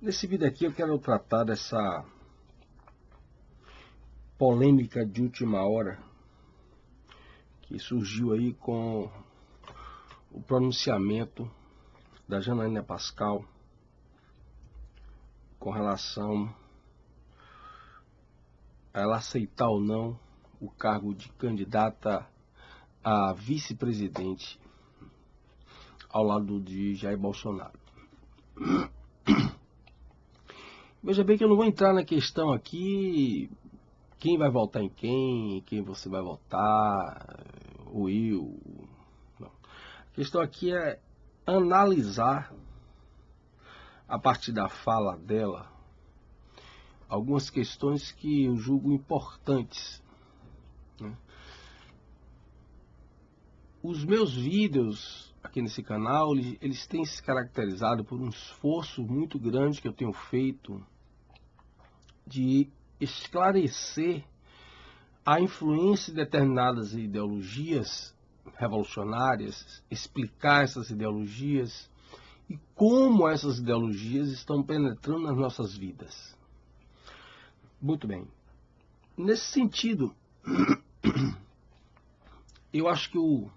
Nesse vídeo aqui eu quero tratar dessa polêmica de última hora que surgiu aí com o pronunciamento da Janaína Pascoal com relação a ela aceitar ou não o cargo de candidata a vice-presidente ao lado de Jair Bolsonaro. Veja bem que eu não vou entrar na questão aqui, quem vai votar em quem você vai votar, ou eu. Não. A questão aqui é analisar, a partir da fala dela, algumas questões que eu julgo importantes. Os meus vídeos aqui nesse canal, eles têm se caracterizado por um esforço muito grande que eu tenho feito de esclarecer a influência de determinadas ideologias revolucionárias, explicar essas ideologias e como essas ideologias estão penetrando nas nossas vidas. Muito bem. Nesse sentido, eu acho que o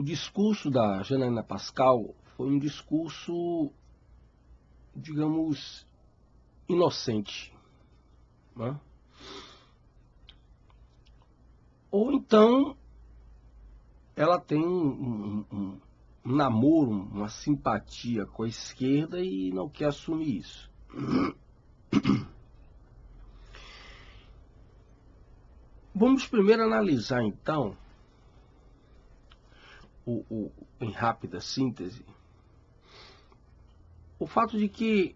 discurso da Janaína Pascoal foi um discurso, digamos, inocente, né? Ou então ela tem um namoro, uma simpatia com a esquerda e não quer assumir isso. Vamos primeiro analisar então, em rápida síntese, o fato de que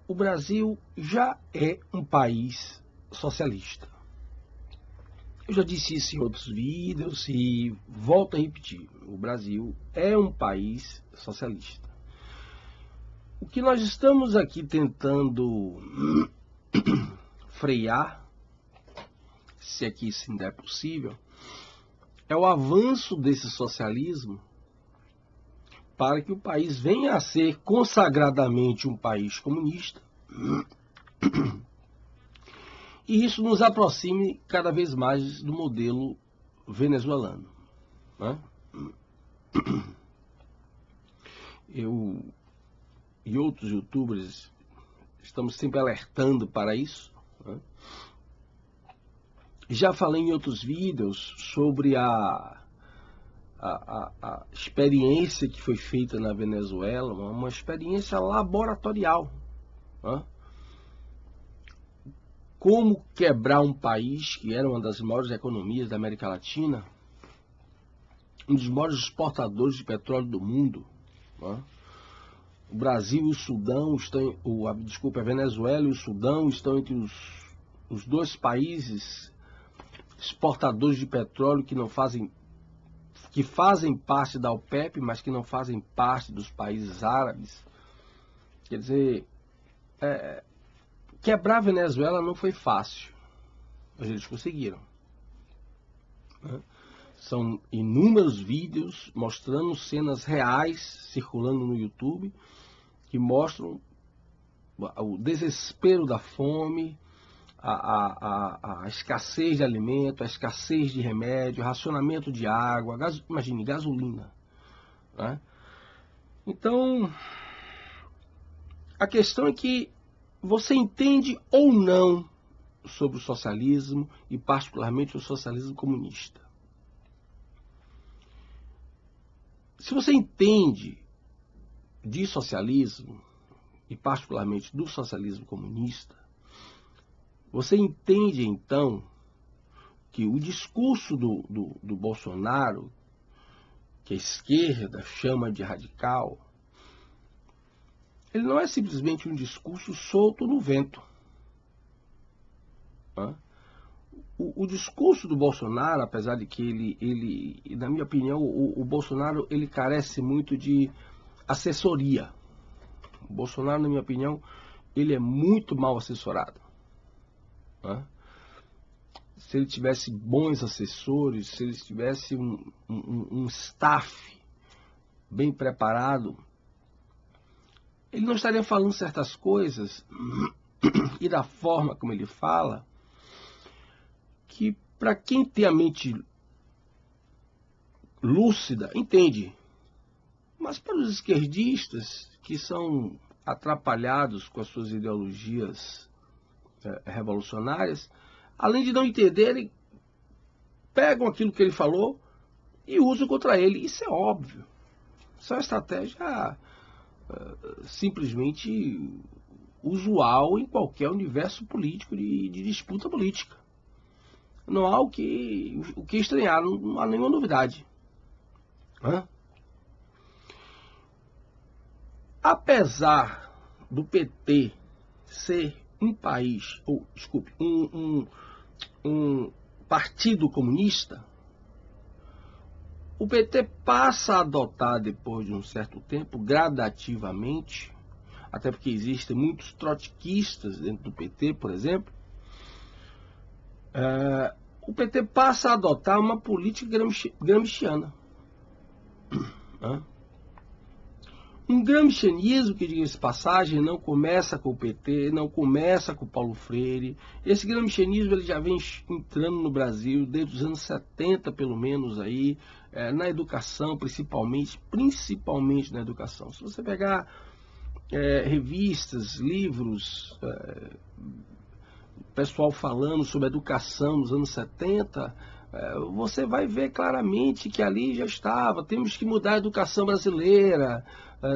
o Brasil já é um país socialista. Eu já disse isso em outros vídeos e volto a repetir. O Brasil é um país socialista. O que nós estamos aqui tentando frear, se é que isso ainda é possível, é o avanço desse socialismo para que o país venha a ser consagradamente um país comunista e isso nos aproxime cada vez mais do modelo venezuelano, né? Eu e outros youtubers estamos sempre alertando para isso, né? Já falei em outros vídeos sobre a experiência que foi feita na Venezuela, uma experiência laboratorial, né? Como quebrar um país que era uma das maiores economias da América Latina, um dos maiores exportadores de petróleo do mundo, né? O Brasil e o Sudão estão, a Venezuela e o Sudão estão entre os dois países exportadores de petróleo que fazem parte da OPEP, mas que não fazem parte dos países árabes. Quer dizer, quebrar a Venezuela não foi fácil, mas eles conseguiram, né? São inúmeros vídeos mostrando cenas reais circulando no YouTube que mostram o desespero da fome, a escassez de alimento, a escassez de remédio, racionamento de água, imagine, gasolina, né? Então, a questão é que você entende ou não sobre o socialismo e particularmente o socialismo comunista. Se você entende de socialismo e particularmente do socialismo comunista, você entende então que o discurso do Bolsonaro, que a esquerda chama de radical, ele não é simplesmente um discurso solto no vento, né? O discurso do Bolsonaro, apesar de que ele na minha opinião, o Bolsonaro ele carece muito de assessoria. O Bolsonaro, na minha opinião, ele é muito mal assessorado, né? Se ele tivesse bons assessores, se ele tivesse um staff bem preparado, ele não estaria falando certas coisas e da forma como ele fala, que para quem tem a mente lúcida, entende. Mas para os esquerdistas, que são atrapalhados com as suas ideologias revolucionárias, além de não entenderem, pegam aquilo que ele falou e usam contra ele. Isso é óbvio. Isso é uma estratégia simplesmente usual em qualquer universo político de disputa política. Não há o que estranhar, não há nenhuma novidade. Apesar do PT ser um país, ou desculpe, um partido comunista, o PT passa a adotar, depois de um certo tempo, gradativamente, até porque existem muitos trotskistas dentro do PT, por exemplo, o PT passa a adotar uma política gramsciana. Um gramscianismo que, diga-se de passagem, não começa com o PT, não começa com o Paulo Freire. Esse gramscianismo ele já vem entrando no Brasil desde os anos 70, pelo menos, aí, na educação, principalmente na educação. Se você pegar revistas, livros, pessoal falando sobre educação nos anos 70, você vai ver claramente que ali já estava, temos que mudar a educação brasileira,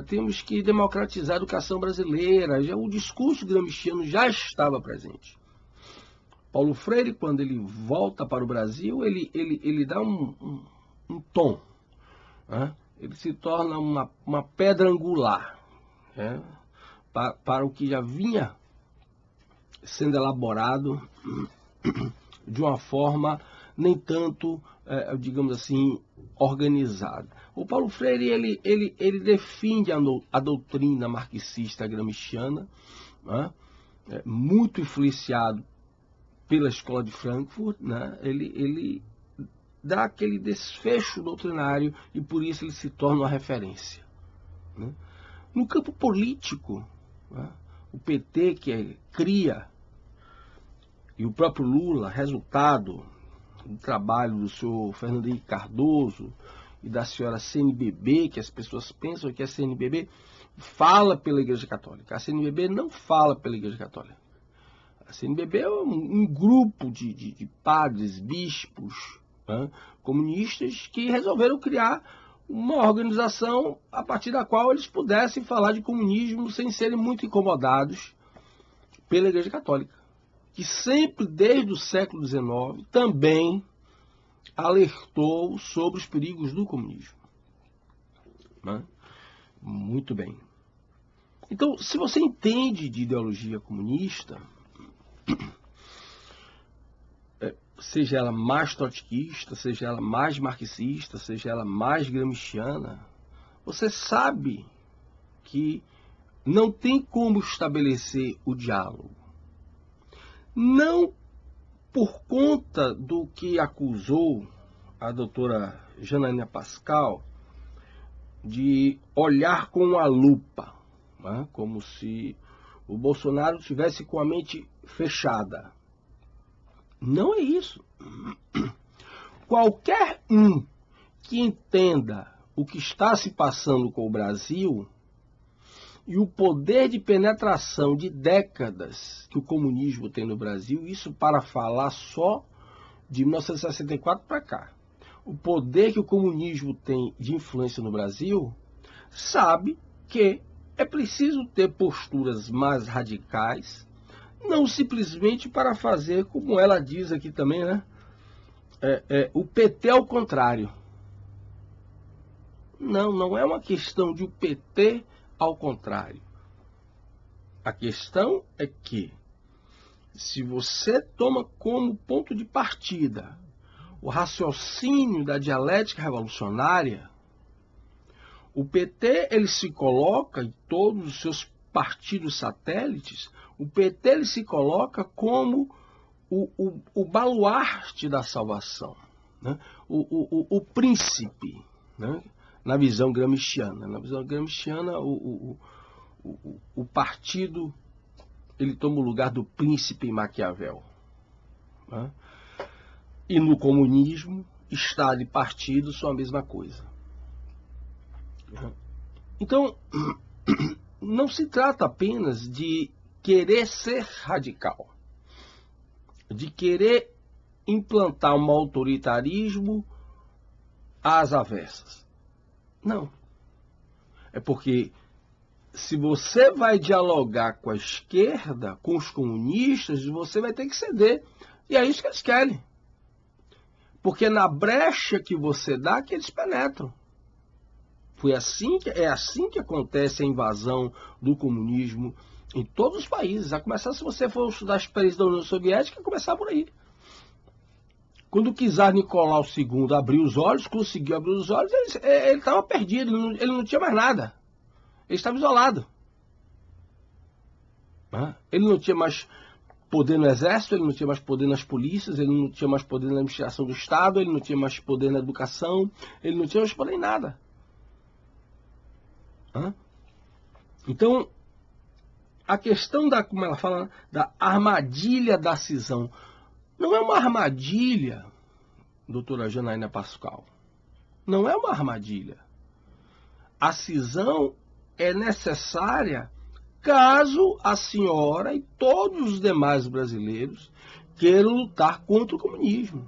temos que democratizar a educação brasileira, o discurso gramsciano já estava presente. Paulo Freire, quando ele volta para o Brasil, ele dá um tom, ele se torna uma pedra angular para o que já vinha sendo elaborado de uma forma nem tanto, digamos assim, organizada. O Paulo Freire ele defende a doutrina marxista gramsciana, muito influenciado pela escola de Frankfurt, ele dá aquele desfecho doutrinário e por isso ele se torna uma referência. No campo político, o PT que cria, e o próprio Lula, resultado do trabalho do senhor Fernando Henrique Cardoso e da senhora CNBB, que as pessoas pensam que a CNBB fala pela Igreja Católica. A CNBB não fala pela Igreja Católica. A CNBB é um grupo de padres, bispos, comunistas que resolveram criar uma organização a partir da qual eles pudessem falar de comunismo sem serem muito incomodados pela Igreja Católica, que sempre, desde o século XIX, também alertou sobre os perigos do comunismo. Muito bem. Então, se você entende de ideologia comunista, seja ela mais trotskista, seja ela mais marxista, seja ela mais gramsciana, você sabe que não tem como estabelecer o diálogo. Não por conta do que acusou a doutora Janaína Pascal de olhar com a lupa, como se o Bolsonaro tivesse com a mente fechada. Não é isso. Qualquer um que entenda o que está se passando com o Brasil e o poder de penetração de décadas que o comunismo tem no Brasil, isso para falar só de 1964 para cá, o poder que o comunismo tem de influência no Brasil, sabe que é preciso ter posturas mais radicais, não simplesmente para fazer, como ela diz aqui também, o PT ao contrário. Não é uma questão de o PT ao contrário. A questão é que, se você toma como ponto de partida o raciocínio da dialética revolucionária, o PT ele se coloca, em todos os seus partidos satélites, o PT ele se coloca como o baluarte da salvação, o príncipe, na visão gramsciana. Na visão gramsciana, o o partido, ele toma o lugar do príncipe Maquiavel. Né? E no comunismo, Estado e partido são a mesma coisa. Então, não se trata apenas de querer ser radical, de querer implantar um autoritarismo às avessas. Não. É porque se você vai dialogar com a esquerda, com os comunistas, você vai ter que ceder. E é isso que eles querem. Porque na brecha que você dá, que eles penetram. É assim que acontece a invasão do comunismo em todos os países. A começar, se você for estudar as países da União Soviética, a começar por aí. Quando o czar Nicolau II abriu os olhos, conseguiu abrir os olhos, ele estava perdido, ele não tinha mais nada. Ele estava isolado. Ele não tinha mais poder no exército, ele não tinha mais poder nas polícias, ele não tinha mais poder na administração do Estado, ele não tinha mais poder na educação, ele não tinha mais poder em nada. Então, a questão da, como ela fala, da armadilha da cisão, não é uma armadilha, doutora Janaína Pascoal. Não é uma armadilha. A cisão é necessária caso a senhora e todos os demais brasileiros queiram lutar contra o comunismo.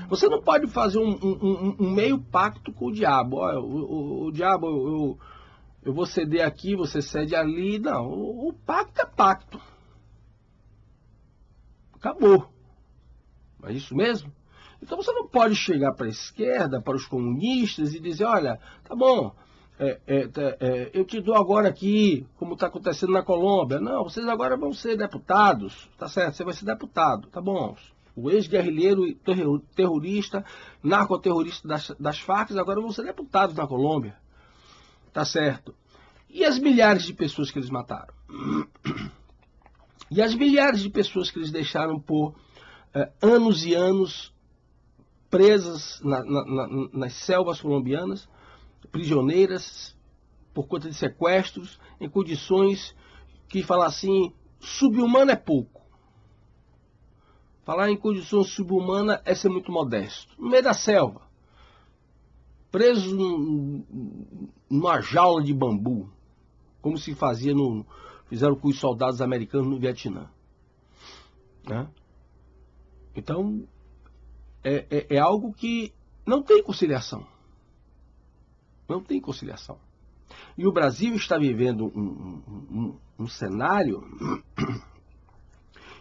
Você não pode fazer um meio pacto com o diabo. Olha, o diabo, eu vou ceder aqui, você cede ali. Não, o pacto é pacto. Acabou. É isso mesmo? Então você não pode chegar para a esquerda, para os comunistas e dizer, olha, tá bom, eu te dou agora aqui, como está acontecendo na Colômbia. Não, vocês agora vão ser deputados, tá certo, você vai ser deputado, tá bom. O ex-guerrilheiro, terrorista, narcoterrorista das Farc, agora vão ser deputados na Colômbia. Tá certo. E as milhares de pessoas que eles mataram? E as milhares de pessoas que eles deixaram por anos e anos presas nas selvas colombianas, prisioneiras, por conta de sequestros, em condições que, falar assim, subhumana é pouco. Falar em condições subhumanas é ser muito modesto. No meio da selva, preso numa jaula de bambu, como se fazia fizeram com os soldados americanos no Vietnã. Né? Então, é algo que não tem conciliação. Não tem conciliação. E o Brasil está vivendo um cenário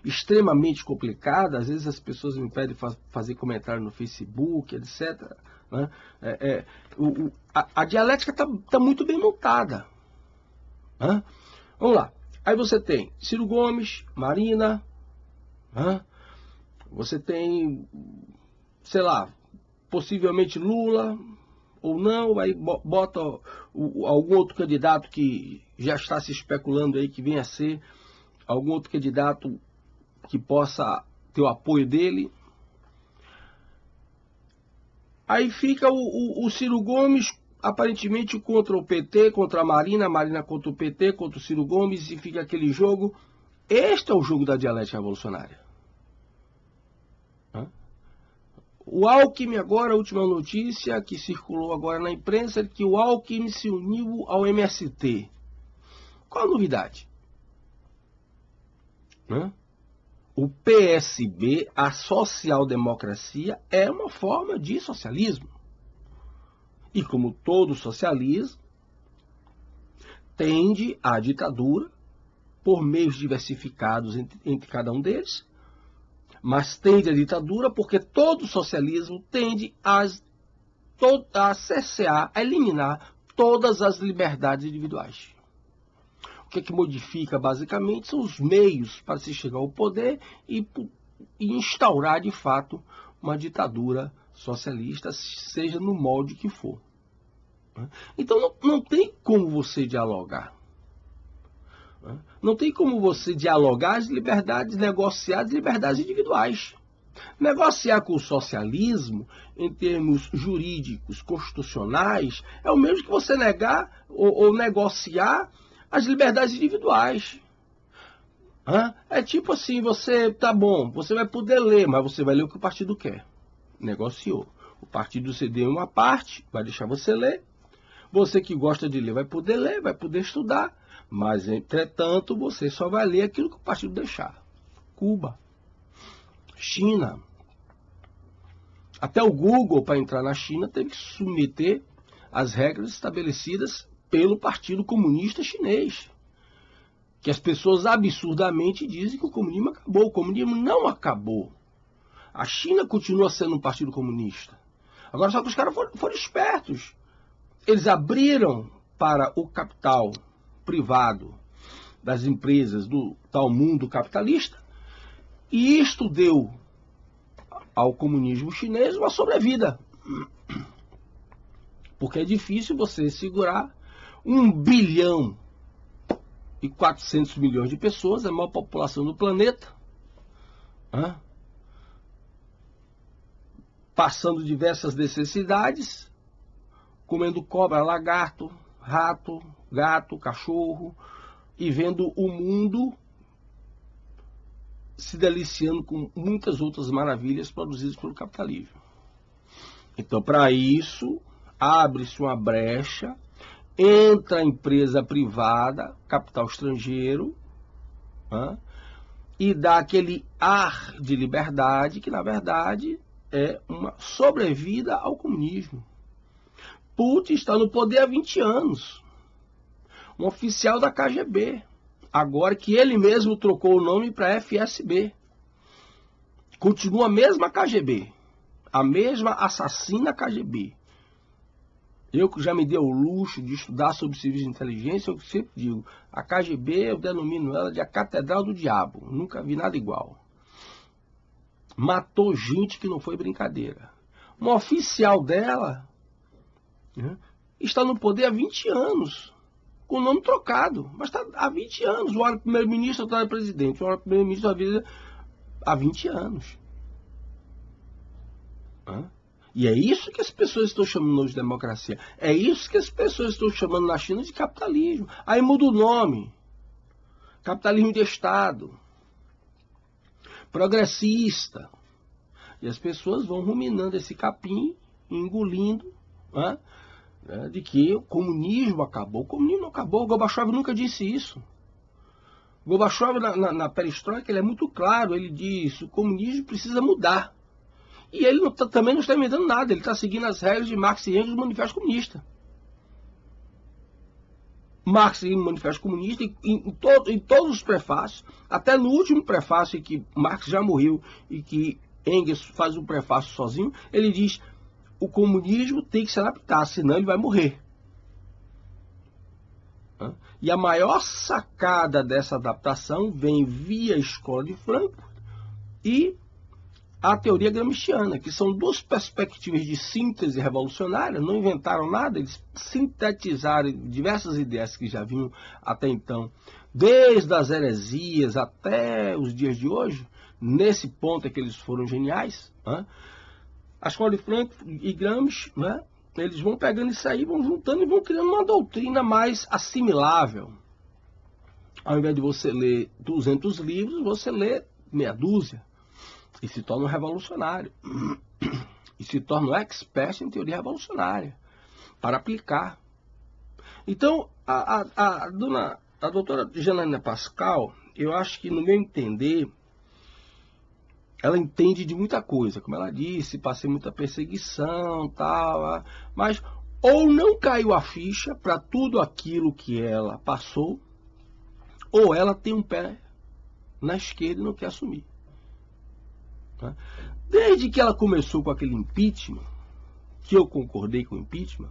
extremamente complicado. Às vezes as pessoas me pedem fazer comentário no Facebook, etc. Né? A dialética está muito bem montada. Né? Vamos lá. Aí você tem Ciro Gomes, Marina, você tem, sei lá, possivelmente Lula ou não, aí bota algum outro candidato que já está se especulando aí que venha a ser algum outro candidato que possa ter o apoio dele. Aí fica o Ciro Gomes aparentemente contra o PT, contra a Marina contra o PT, contra o Ciro Gomes, e fica aquele jogo. Este é o jogo da dialética revolucionária. O Alckmin agora, a última notícia que circulou agora na imprensa, é que o Alckmin se uniu ao MST. Qual a novidade? O PSB, a social-democracia, é uma forma de socialismo. E como todo socialismo, tende à ditadura, por meios diversificados entre cada um deles, mas tende à ditadura porque todo socialismo tende a cercear, a eliminar todas as liberdades individuais. O que modifica basicamente são os meios para se chegar ao poder e instaurar de fato uma ditadura socialista, seja no molde que for. Então não tem como você dialogar. Não tem como você dialogar as liberdades, negociar as liberdades individuais. Negociar com o socialismo, em termos jurídicos, constitucionais, é o mesmo que você negar ou negociar as liberdades individuais. É tipo assim, tá bom, você vai poder ler, mas você vai ler o que o partido quer. Negociou. O partido cedeu uma parte, vai deixar você ler. Você que gosta de ler, vai poder estudar. Mas, entretanto, você só vai ler aquilo que o partido deixar. Cuba. China. Até o Google, para entrar na China, teve que submeter as regras estabelecidas pelo Partido Comunista Chinês. Que as pessoas absurdamente dizem que o comunismo acabou. O comunismo não acabou. A China continua sendo um partido comunista. Agora, só que os caras foram espertos. Eles abriram para o capital privado das empresas do tal mundo capitalista, e isto deu ao comunismo chinês uma sobrevida. Porque é difícil você segurar 1,4 bilhão de pessoas, a maior população do planeta, passando diversas necessidades, comendo cobra, lagarto, rato, gato, cachorro, e vendo o mundo se deliciando com muitas outras maravilhas produzidas pelo capitalismo. Então, para isso, abre-se uma brecha, entra a empresa privada, capital estrangeiro, e dá aquele ar de liberdade que, na verdade, é uma sobrevida ao comunismo. Putin está no poder há 20 anos. Um oficial da KGB. Agora que ele mesmo trocou o nome para FSB. Continua a mesma KGB. A mesma assassina KGB. Eu que já me dei o luxo de estudar sobre serviço de inteligência, eu sempre digo, a KGB eu denomino ela de a Catedral do Diabo. Nunca vi nada igual. Matou gente que não foi brincadeira. Um oficial dela está no poder há 20 anos, com o nome trocado, mas está há 20 anos. O hora primeiro-ministro, outra hora presidente, o hora primeiro-ministro há 20 anos. E é isso que as pessoas estão chamando hoje de democracia. É isso que as pessoas estão chamando na China de capitalismo. Aí muda o nome. Capitalismo de Estado. Progressista. E as pessoas vão ruminando esse capim, engolindo, de que o comunismo acabou. O comunismo não acabou. O Gorbachev nunca disse isso. O Gorbachev, na perestroika, ele é muito claro. Ele diz, o comunismo precisa mudar. E ele também não está inventando nada. Ele está seguindo as regras de Marx e Engels do Manifesto Comunista. Marx e Manifesto Comunista, em todos os prefácios, até no último prefácio, em que Marx já morreu e que Engels faz um prefácio sozinho, ele diz, o comunismo tem que se adaptar, senão ele vai morrer. E a maior sacada dessa adaptação vem via Escola de Frankfurt e a teoria gramsciana, que são duas perspectivas de síntese revolucionária, não inventaram nada, eles sintetizaram diversas ideias que já vinham até então, desde as heresias até os dias de hoje. Nesse ponto é que eles foram geniais. A Escola de Frankfurt e Gramsci, eles vão pegando isso aí, vão juntando e vão criando uma doutrina mais assimilável. Ao invés de você ler 200 livros, você lê meia dúzia. E se torna um revolucionário. E se torna um expert em teoria revolucionária. Para aplicar. Então, a doutora Janaína Pascal, eu acho que, no meu entender, ela entende de muita coisa. Como ela disse, passei muita perseguição, tal. Mas, ou não caiu a ficha para tudo aquilo que ela passou, ou ela tem um pé na esquerda e não quer assumir. Desde que ela começou com aquele impeachment, que eu concordei com o impeachment,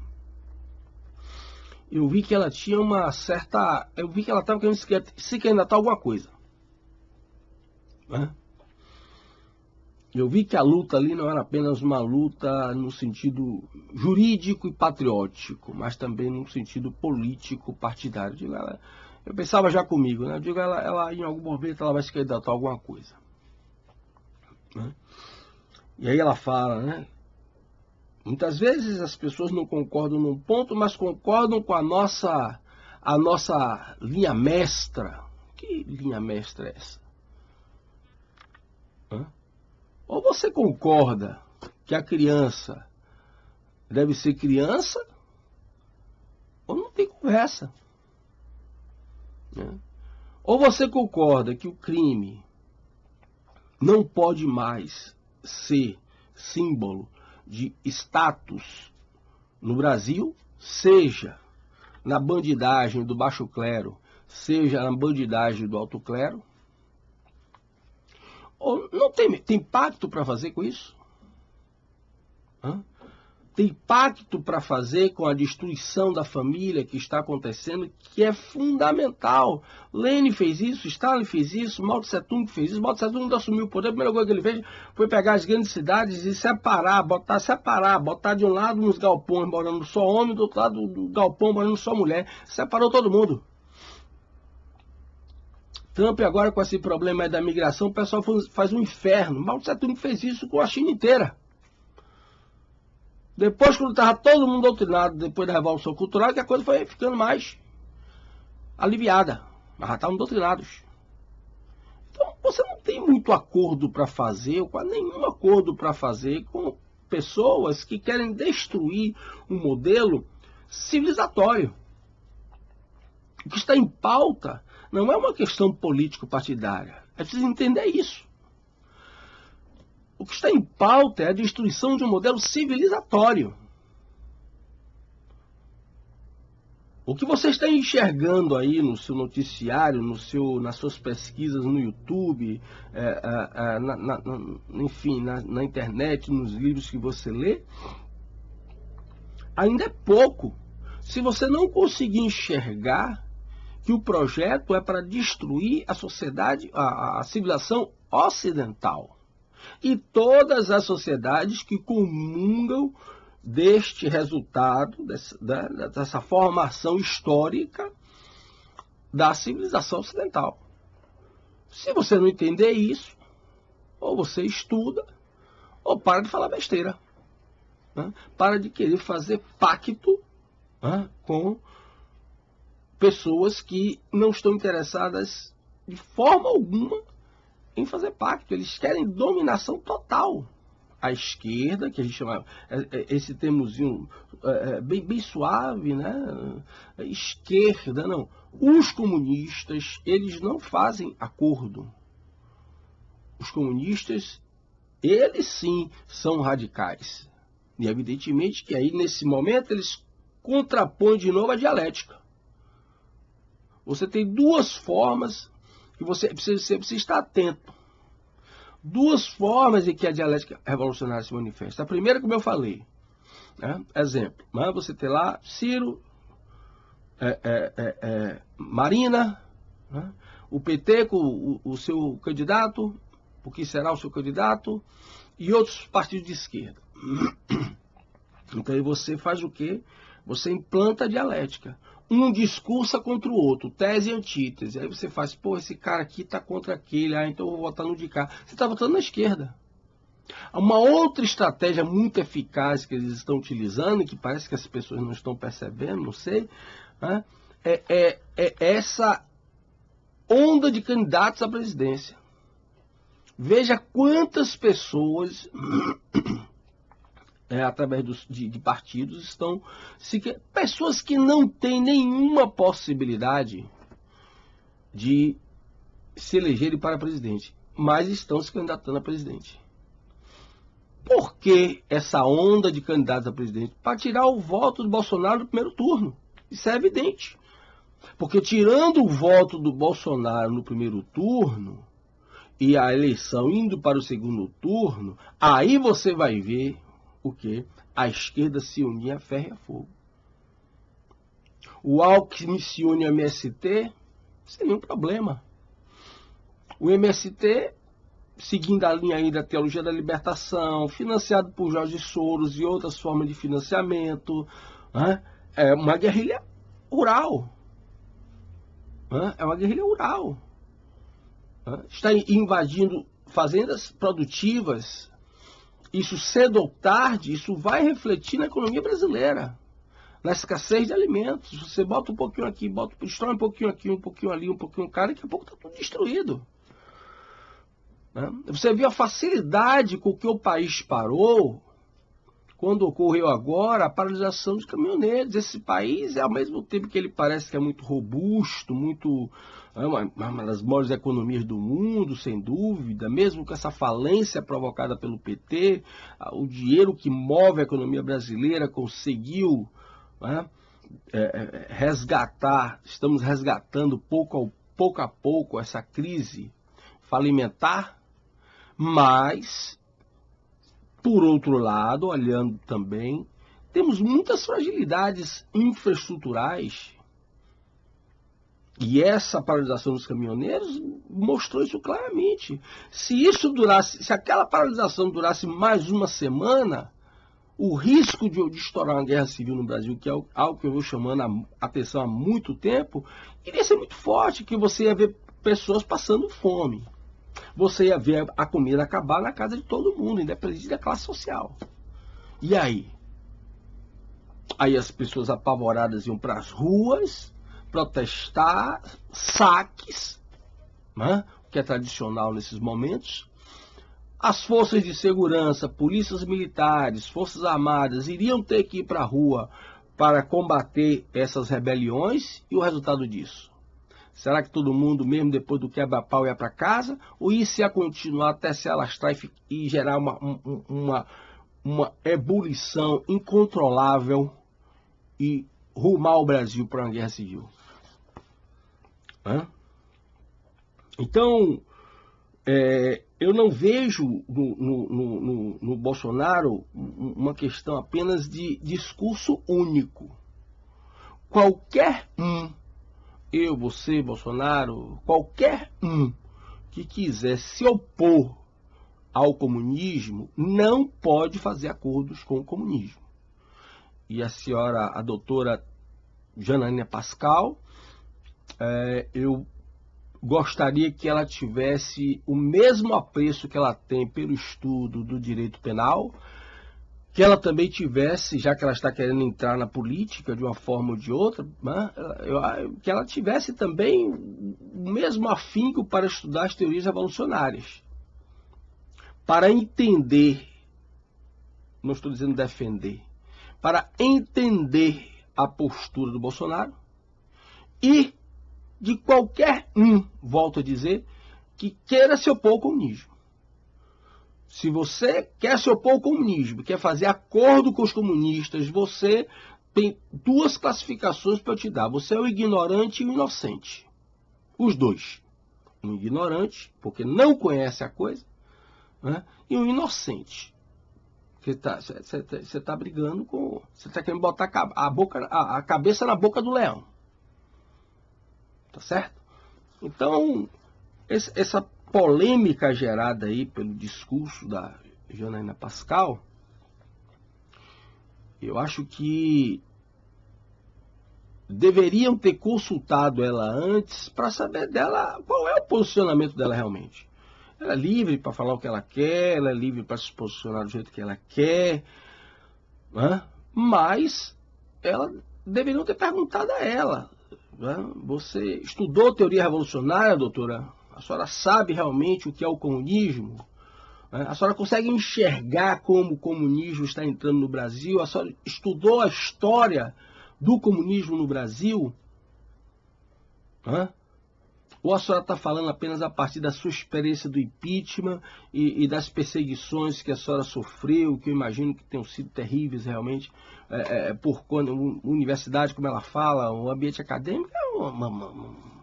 eu vi que ela tinha uma certa... Eu vi que ela estava querendo se candidatar a alguma coisa. Eu vi que a luta ali não era apenas uma luta no sentido jurídico e patriótico, mas também no sentido político partidário. Eu pensava já comigo, né? Eu digo, ela em algum momento ela vai se candidatar a alguma coisa. E aí ela fala, né? Muitas vezes as pessoas não concordam num ponto, mas concordam com a nossa linha mestra. Que linha mestra é essa? Hã? Ou você concorda que a criança deve ser criança, ou não tem conversa. Né? Ou você concorda que o crime não pode mais ser símbolo de status no Brasil, seja na bandidagem do baixo clero, seja na bandidagem do alto clero, ou não tem pacto para fazer com isso? Hã? Tem pacto para fazer com a destruição da família que está acontecendo, que é fundamental. Lenin fez isso, Stalin fez isso, Mao Tse Tung fez isso. Mao Tse Tung assumiu o poder, a primeira coisa que ele fez foi pegar as grandes cidades e separar, botar de um lado uns galpões morando só homem, do outro lado do galpão morando só mulher. Separou todo mundo. Trump agora com esse problema aí da migração, o pessoal faz um inferno. Mao Tse Tung fez isso com a China inteira. Depois, quando estava todo mundo doutrinado, depois da Revolução Cultural, que a coisa foi ficando mais aliviada. Mas já estavam doutrinados. Então, você não tem muito acordo para fazer, ou quase nenhum acordo para fazer com pessoas que querem destruir um modelo civilizatório. O que está em pauta não é uma questão político-partidária. É preciso entender isso. O que está em pauta é a destruição de um modelo civilizatório. O que você está enxergando aí no seu noticiário, nas suas pesquisas no YouTube, enfim, na internet, nos livros que você lê, ainda é pouco. Se você não conseguir enxergar que o projeto é para destruir a sociedade, a civilização ocidental. E todas as sociedades que comungam deste resultado, dessa formação histórica da civilização ocidental. Se você não entender isso, ou você estuda, ou para de falar besteira. Né? Para de querer fazer pacto, né, com pessoas que não estão interessadas de forma alguma em fazer pacto. Eles querem dominação total. A esquerda, que a gente chama, esse termozinho bem suave, né? Esquerda, não. Os comunistas, eles não fazem acordo. Os comunistas, eles sim são radicais. E evidentemente que aí, nesse momento, eles contrapõem de novo a dialética. Você tem duas formas que você precisa estar atento. Duas formas em que a dialética revolucionária se manifesta. A primeira, como eu falei, né? Exemplo, né? Você tem lá Ciro, Marina, né? O PT com o seu candidato, o que será o seu candidato, e outros partidos de esquerda. Então aí você faz o quê? Você implanta a dialética. Um discursa contra o outro, tese e antítese. Aí você faz, pô, esse cara aqui está contra aquele, então eu vou votar no de cá. Você está votando na esquerda. Uma outra estratégia muito eficaz que eles estão utilizando, e que parece que as pessoas não estão percebendo, não sei, né, é essa onda de candidatos à presidência. Veja quantas pessoas... através de partidos, estão pessoas que não têm nenhuma possibilidade de se elegerem para presidente, mas estão se candidatando a presidente. Por que essa onda de candidatos a presidente? Para tirar o voto do Bolsonaro no primeiro turno. Isso é evidente. Porque tirando o voto do Bolsonaro no primeiro turno e a eleição indo para o segundo turno, aí você vai ver o que? A esquerda se unir a ferro e a fogo. O Alckmin se une ao MST sem nenhum problema. O MST, seguindo a linha aí da teologia da libertação, financiado por Jorge Soros e outras formas de financiamento, né? É uma guerrilha rural. Né? É uma guerrilha rural. Né? Está invadindo fazendas produtivas isso cedo ou tarde, isso vai refletir na economia brasileira, na escassez de alimentos. Você bota um pouquinho aqui, destrói um pouquinho aqui, um pouquinho ali, um pouquinho cá, daqui a pouco está tudo destruído. Né? Você viu a facilidade com que o país parou quando ocorreu agora a paralisação dos caminhoneiros. Esse país, ao mesmo tempo que ele parece que é muito robusto, uma das maiores economias do mundo, sem dúvida, mesmo com essa falência provocada pelo PT, o dinheiro que move a economia brasileira conseguiu, né, estamos resgatando pouco a pouco essa crise falimentar, mas, por outro lado, olhando também, temos muitas fragilidades infraestruturais. E essa paralisação dos caminhoneiros mostrou isso claramente. Se aquela paralisação durasse mais uma semana, o risco de estourar uma guerra civil no Brasil, que é algo que eu vou chamando a atenção há muito tempo, iria ser muito forte, que você ia ver pessoas passando fome. Você ia ver a comida acabar na casa de todo mundo, independente da classe social. E aí? Aí as pessoas apavoradas iam para as ruas protestar, saques, né, que é tradicional nesses momentos. As forças de segurança, polícias militares, forças armadas iriam ter que ir para a rua para combater essas rebeliões. E o resultado disso? Será que todo mundo, mesmo depois do quebra-pau, ia para casa? Ou isso ia continuar até se alastrar e gerar uma ebulição incontrolável e rumar o Brasil para uma guerra civil? Então, eu não vejo no Bolsonaro uma questão apenas de discurso único. Qualquer eu, você, Bolsonaro, qualquer que quiser se opor ao comunismo não pode fazer acordos com o comunismo. E a doutora Janaína Pascoal, eu gostaria que ela tivesse o mesmo apreço que ela tem pelo estudo do direito penal, que ela também tivesse, já que ela está querendo entrar na política de uma forma ou de outra, né, que ela tivesse também o mesmo afinco para estudar as teorias revolucionárias. Para entender, não estou dizendo defender, para entender a postura do Bolsonaro e de qualquer volto a dizer, que queira se opor ao comunismo. Se você quer se opor ao comunismo, quer fazer acordo com os comunistas, você tem duas classificações para eu te dar. Você é o ignorante e o inocente. Os dois. Um ignorante, porque não conhece a coisa, né? E um inocente. Você está brigando com... Você está querendo botar a cabeça na boca do leão. Tá certo? Então, essa polêmica gerada aí pelo discurso da Janaína Pascoal, eu acho que deveriam ter consultado ela antes para saber dela qual é o posicionamento dela realmente. Ela é livre para falar o que ela quer, ela é livre para se posicionar do jeito que ela quer, né? Mas deveriam ter perguntado a ela. Você estudou teoria revolucionária, doutora? A senhora sabe realmente o que é o comunismo? A senhora consegue enxergar como o comunismo está entrando no Brasil? A senhora estudou a história do comunismo no Brasil? Ou a senhora está falando apenas a partir da sua experiência do impeachment e das perseguições que a senhora sofreu, que eu imagino que tenham sido terríveis realmente, por quando a universidade, como ela fala, o ambiente acadêmico é um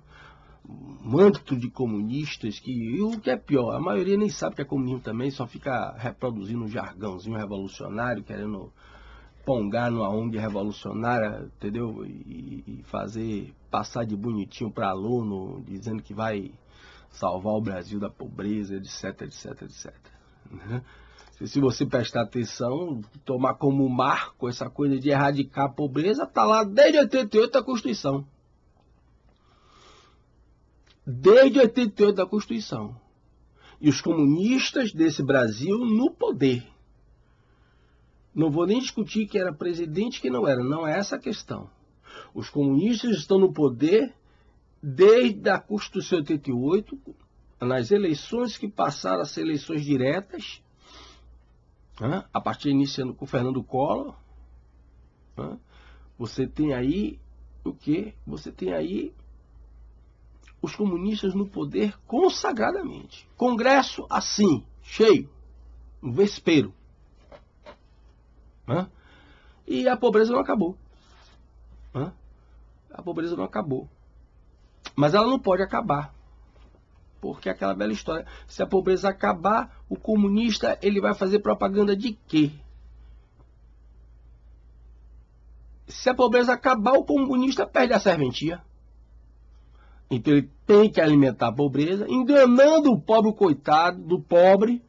manto de comunistas e o que é pior, a maioria nem sabe que é comunismo também, só fica reproduzindo um jargãozinho revolucionário, querendo pongar numa ONG revolucionária, entendeu? E passar de bonitinho para aluno, dizendo que vai salvar o Brasil da pobreza, etc, etc, etc. Se você prestar atenção, tomar como marco essa coisa de erradicar a pobreza, está lá desde 88 da Constituição. Desde 88 da Constituição. E os comunistas desse Brasil no poder. Não vou nem discutir que era presidente e que não era. Não é essa a questão. Os comunistas estão no poder desde a Constituição de 88, nas eleições que passaram a ser eleições diretas, a partir iniciando com Fernando Collor. Você tem aí o quê? Você tem aí os comunistas no poder consagradamente. Congresso assim, cheio, um vespeiro. E a pobreza não acabou. A pobreza não acabou. Mas ela não pode acabar. Porque é aquela bela história. Se a pobreza acabar, o comunista ele vai fazer propaganda de quê? Se a pobreza acabar, o comunista perde a serventia. Então ele tem que alimentar a pobreza, enganando o pobre coitado do pobre,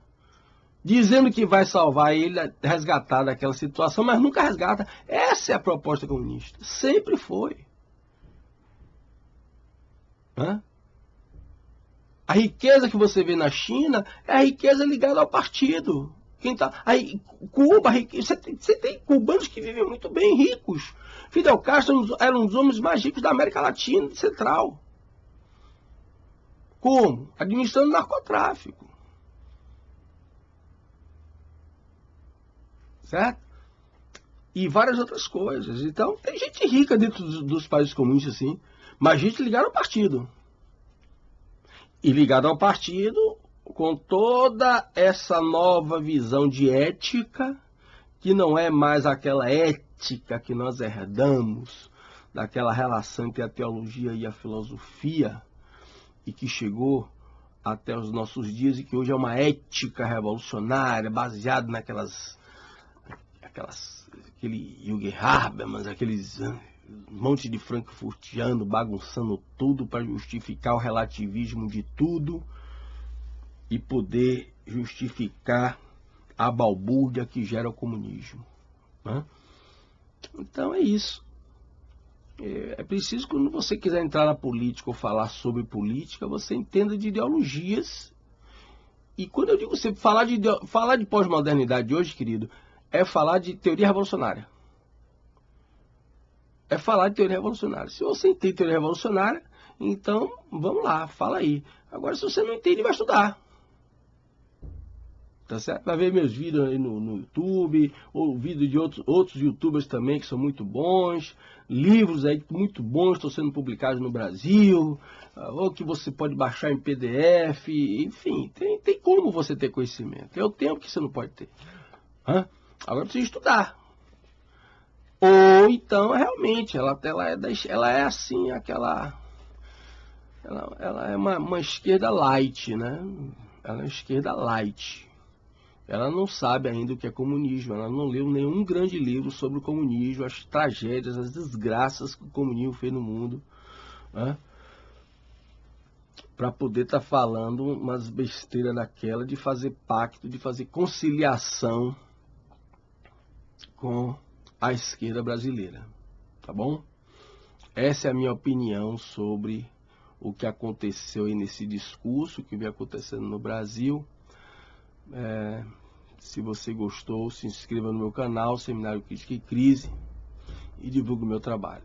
dizendo que vai salvar ele, resgatar daquela situação, mas nunca resgata. Essa é a proposta comunista. Sempre foi. A riqueza que você vê na China é a riqueza ligada ao partido. Aí, Cuba, você tem cubanos que vivem muito bem, ricos. Fidel Castro era um dos homens mais ricos da América Latina e Central. Como? Administrando narcotráfico. Certo? E várias outras coisas. Então, tem gente rica dentro dos países comunistas, sim. Mas gente ligada ao partido. E ligada ao partido com toda essa nova visão de ética, que não é mais aquela ética que nós herdamos, daquela relação entre a teologia e a filosofia, e que chegou até os nossos dias e que hoje é uma ética revolucionária, baseada aquele Jürgen Habermas, aqueles monte de frankfurtiano bagunçando tudo para justificar o relativismo de tudo e poder justificar a balbúrdia que gera o comunismo. Então é isso. É preciso, quando você quiser entrar na política ou falar sobre política, você entenda de ideologias. E quando eu digo você falar de pós-modernidade hoje, querido, é falar de teoria revolucionária. É falar de teoria revolucionária. Se você entende teoria revolucionária, então vamos lá, fala aí. Agora, se você não entende, vai estudar. Tá certo? Vai ver meus vídeos aí no YouTube, ou vídeos de outros youtubers também, que são muito bons, livros aí muito bons estão sendo publicados no Brasil, ou que você pode baixar em PDF, enfim, tem como você ter conhecimento. É o tempo que você não pode ter. Agora precisa estudar. Ou então, realmente, ela é assim, aquela... Ela é uma esquerda light, né? Ela é uma esquerda light. Ela não sabe ainda o que é comunismo. Ela não leu nenhum grande livro sobre o comunismo, as tragédias, as desgraças que o comunismo fez no mundo, para poder estar falando umas besteiras daquela de fazer pacto, de fazer conciliação com a esquerda brasileira, tá bom? Essa é a minha opinião sobre o que aconteceu aí nesse discurso que vem acontecendo no Brasil. Se você gostou, se inscreva no meu canal, Seminário Crítica e Crise, e divulgue o meu trabalho.